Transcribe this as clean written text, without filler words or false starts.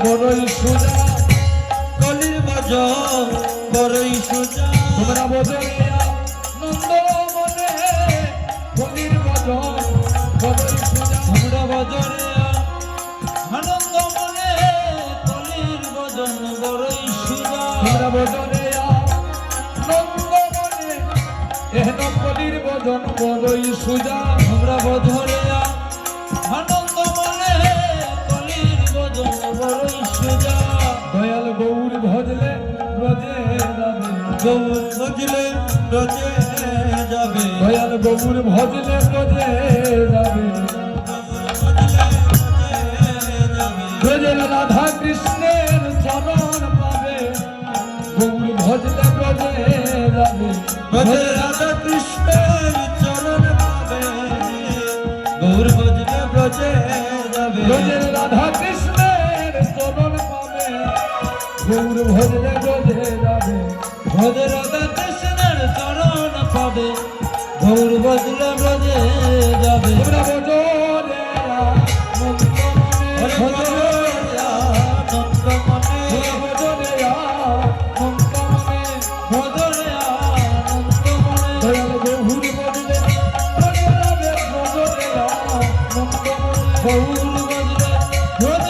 বড়ই সোজা কলির বাজার বড়ই সোজা তোমরা বদলিয়া নন্দ মনে কলির বাজার বড়ই সোজা তোমরা বদলিয়া আনন্দ মনে কলির বাজার বড়ই সোজা তোমরা বদলিয়া নন্দ মনে এহেন কলির বাজার বড়ই সোজা তোমরা বদলিয়া আনন্দ মনে কলির বাজার বড়ই সোজা দয়াল গৌর ভজলে রজে যাবে গৌর ভজলে রজে যাবে দয়াল গৌর ভজলে রজে যাবে রজে রাধা কৃষ্ণের চরণ পাবে গৌর ভজলে রজে যাবে রজে রাধা কৃষ্ণের চরণ পাবে গৌর ভজলে রজে যাবে রজে রাধা কৃষ্ণের চরণ পাবে গৌর ভজলে রজে যাবে ভজে রাধা কৃষ্ণের চরণ পাবে গৌর ভজলে রজে যাবে তোমরা গৌর বজলে